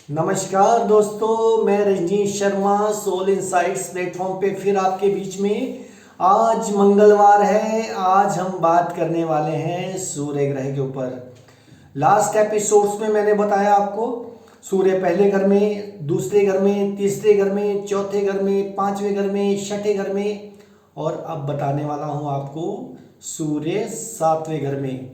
नमस्कार दोस्तों, मैं Rajneesh Sharma soul insights platform पे फिर आपके बीच में। आज मंगलवार है। आज हम बात करने वाले हैं सूर्य ग्रह के ऊपर। लास्ट एपिसोड्स में मैंने बताया आपको सूर्य पहले घर में, दूसरे घर में, तीसरे घर में, चौथे घर में, पांचवें घर में, छठे घर में, और अब बताने वाला हूं आपको सूर्य सातवें घर में।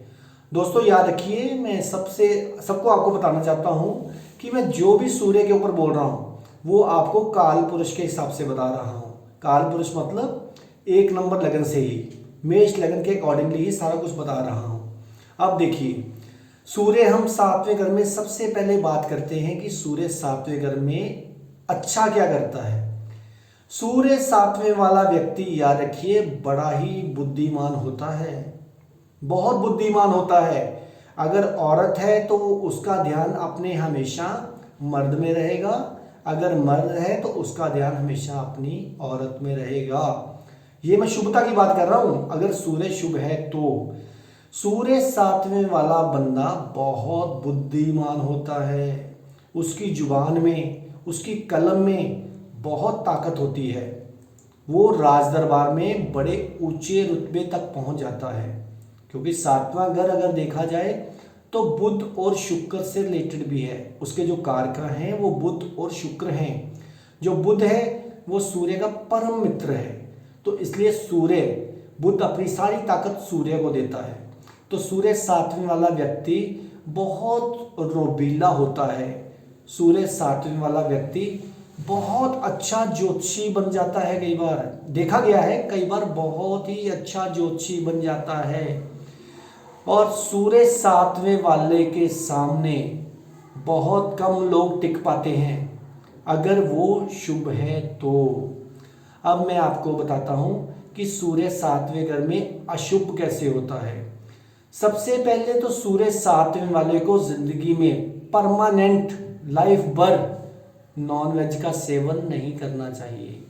दोस्तों याद रखिए, मैं सबको आपको बताना चाहता हूं कि मैं जो भी सूर्य के ऊपर बोल रहा हूँ वो आपको काल पुरुष के हिसाब से बता रहा हूँ। काल पुरुष मतलब 1 नंबर लगन से ही, मेष लगन के अकॉर्डिंगली ही सारा कुछ बता रहा हूँ। अब देखिए, सूर्य हम सातवें घर में सबसे पहले बात करते हैं कि सूर्य सातवें घर में अच्छा क्या करता है। सूर्य सातवें वाला व्यक्ति याद रखिए बड़ा ही बुद्धिमान होता है, बहुत बुद्धिमान होता है। अगर औरत है तो उसका ध्यान अपने हमेशा मर्द में रहेगा, अगर मर्द है तो उसका ध्यान हमेशा अपनी औरत में रहेगा। ये मैं शुभता की बात कर रहा हूं। अगर सूर्य शुभ है तो सूर्य सातवें वाला बंदा बहुत बुद्धिमान होता है। उसकी जुबान में, उसकी कलम में बहुत ताकत होती है। वो राज दरबार में बड़े ऊंचे रुतबे तक पहुंच जाता है, क्योंकि सातवां घर अगर देखा जाए तो बुध और शुक्र से रिलेटेड भी है। उसके जो कारक हैं वो बुध और शुक्र हैं। जो बुध है वो सूर्य का परम मित्र है, तो इसलिए सूर्य, बुध अपनी सारी ताकत सूर्य को देता है। तो सूर्य सातवें वाला व्यक्ति बहुत रोबीला होता है। सूर्य सातवें वाला व्यक्ति बहुत अच्छा ज्योतिषी बन जाता है। कई बार देखा गया है, कई बार बहुत ही अच्छा ज्योतिषी बन जाता है। और सूर्य सातवें वाले के सामने बहुत कम लोग टिक पाते हैं अगर वो शुभ है तो। अब मैं आपको बताता हूं कि सूर्य सातवें घर में अशुभ कैसे होता है। सबसे पहले तो सूर्य सातवें वाले को जिंदगी में परमानेंट लाइफ भर नॉनवेज का सेवन नहीं करना चाहिए।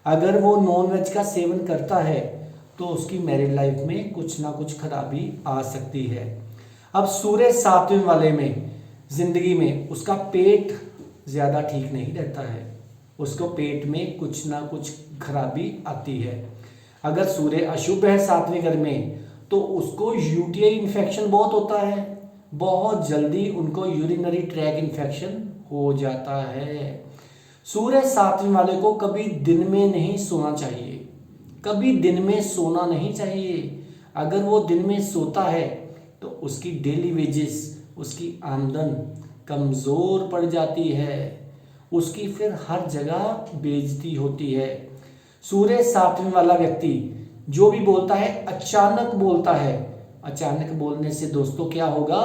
अगर वो नॉनवेज का सेवन करता है तो उसकी मैरिड लाइफ में कुछ ना कुछ खराबी आ सकती है। अब सूर्य सातवें वाले में जिंदगी में उसका पेट ज़्यादा ठीक नहीं रहता है, उसको पेट में कुछ ना कुछ खराबी आती है। अगर सूर्य अशुभ है सातवें घर में तो उसको यूटीआई इन्फेक्शन बहुत होता है, बहुत जल्दी उनको यूरिनरी ट्रैक इन्फेक्शन हो जाता है। सूर्य सातवें वाले को कभी दिन में नहीं सोना चाहिए, कभी दिन में सोना नहीं चाहिए। अगर वो दिन में सोता है तो उसकी डेली वेजेस, उसकी आमदन कमज़ोर पड़ जाती है, उसकी फिर हर जगह बेइज्जती होती है। सूर्य सातवें वाला व्यक्ति जो भी बोलता है अचानक बोलता है। अचानक बोलने से दोस्तों क्या होगा,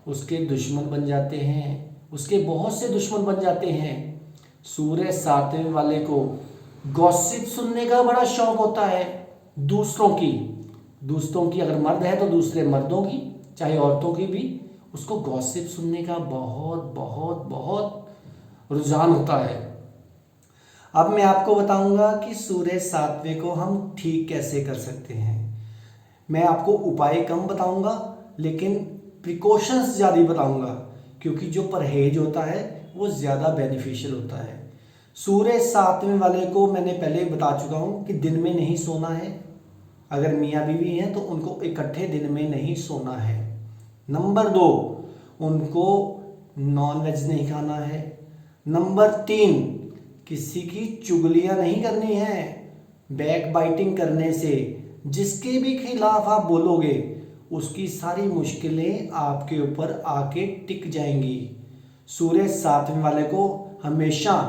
उसके दुश्मन बन जाते हैं, उसके बहुत से दुश्मन बन जाते हैं। सूर्य सातवें वाले को गॉसिप सुनने का बड़ा शौक होता है। दूसरों की अगर मर्द है तो दूसरे मर्दों की, चाहे औरतों की भी, उसको गॉसिप सुनने का बहुत बहुत बहुत रुझान होता है। अब मैं आपको बताऊंगा कि सूर्य सातवें को हम ठीक कैसे कर सकते हैं। मैं आपको उपाय कम बताऊंगा लेकिन प्रिकॉशंस ज़्यादा बताऊंगा, क्योंकि जो परहेज होता है वो ज़्यादा बेनिफिशियल होता है। सूर्य सातवें वाले को मैंने पहले बता चुका हूँ कि दिन में नहीं सोना है। अगर मियाँ बीवी हैं तो उनको इकट्ठे दिन में नहीं सोना है। नंबर 2, उनको नॉनवेज नहीं खाना है। नंबर 3, किसी की चुगलियाँ नहीं करनी है। बैक बाइटिंग करने से जिसके भी खिलाफ आप बोलोगे उसकी सारी मुश्किलें आपके ऊपर आके टिक जाएंगी। सूर्य सातवें वाले को हमेशा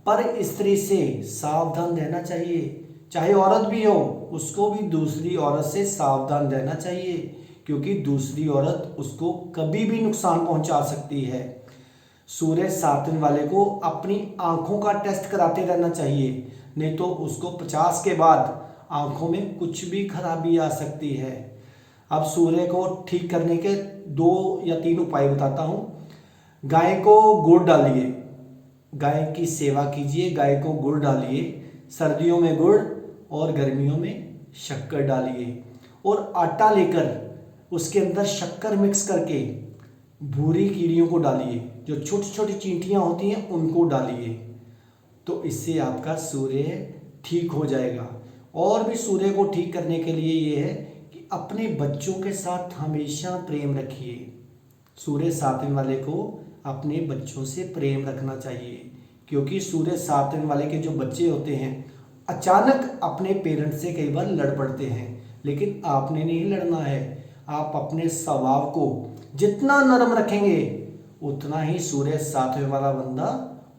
पर स्त्री से सावधान रहना चाहिए। चाहे औरत भी हो, उसको भी दूसरी औरत से सावधान रहना चाहिए, क्योंकि दूसरी औरत उसको कभी भी नुकसान पहुंचा सकती है। सूर्य सातवें वाले को अपनी आंखों का टेस्ट कराते रहना चाहिए, नहीं तो उसको 50 के बाद आंखों में कुछ भी खराबी आ सकती है। अब सूर्य को ठीक करने के 2 या 3 उपाय बताता हूँ। गाय को गुड़ डालिए, गाय की सेवा कीजिए, गाय को गुड़ डालिए। सर्दियों में गुड़ और गर्मियों में शक्कर डालिए, और आटा लेकर उसके अंदर शक्कर मिक्स करके भूरी कीड़ियों को डालिए, जो छोटी छोटी चींटियाँ होती हैं उनको डालिए, तो इससे आपका सूर्य ठीक हो जाएगा। और भी सूर्य को ठीक करने के लिए ये है कि अपने बच्चों के साथ हमेशा प्रेम रखिए। सूर्य सातवें वाले को अपने बच्चों से प्रेम रखना चाहिए, क्योंकि सूर्य सातवें वाले के जो बच्चे होते हैं अचानक अपने पेरेंट्स से कई बार लड़ पड़ते हैं, लेकिन आपने नहीं लड़ना है। आप अपने स्वभाव को जितना नरम रखेंगे उतना ही सूर्य सातवें वाला बंदा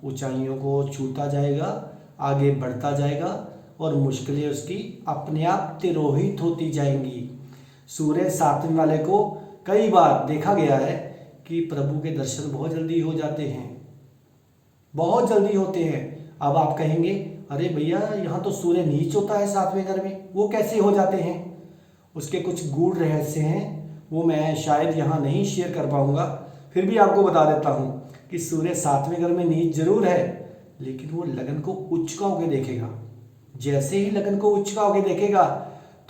ऊंचाइयों को छूता जाएगा, आगे बढ़ता जाएगा और मुश्किलें उसकी अपने आप तिरोहित होती जाएंगी। सूर्य सातवें वाले को कई बार देखा गया है कि प्रभु के दर्शन बहुत जल्दी हो जाते हैं, बहुत जल्दी होते हैं। अब आप कहेंगे अरे भैया यहाँ तो सूर्य नीच होता है सातवें घर में, वो कैसे हो जाते हैं? उसके कुछ गूढ़ रहस्य हैं, वो मैं शायद यहाँ नहीं शेयर कर पाऊँगा, फिर भी आपको बता देता हूँ कि सूर्य सातवें घर में नीच जरूर है, लेकिन वो लगन को उचका होकर देखेगा। जैसे ही लगन को उचका होकर देखेगा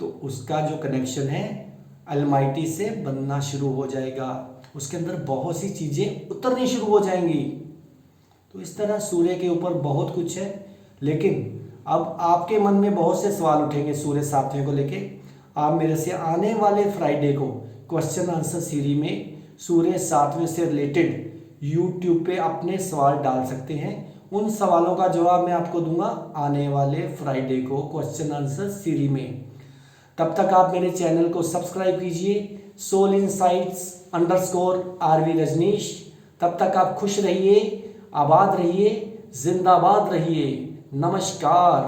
तो उसका जो कनेक्शन है अलमाइटी से बनना शुरू हो जाएगा, उसके अंदर बहुत सी चीज़ें उतरनी शुरू हो जाएंगी। तो इस तरह सूर्य के ऊपर बहुत कुछ है, लेकिन अब आपके मन में बहुत से सवाल उठेंगे सूर्य सातवें को लेके। आप मेरे से आने वाले फ्राइडे को क्वेश्चन आंसर सीरीज में सूर्य सातवें से रिलेटेड यूट्यूब पे अपने सवाल डाल सकते हैं। उन सवालों का जवाब मैं आपको दूंगा आने वाले फ्राइडे को क्वेश्चन आंसर सीरीज में। तब तक आप मेरे चैनल को सब्सक्राइब कीजिए, सोल इनसाइट्स_RV रजनीश। तब तक आप खुश रहिए, आबाद रहिए, जिंदाबाद रहिए। नमस्कार।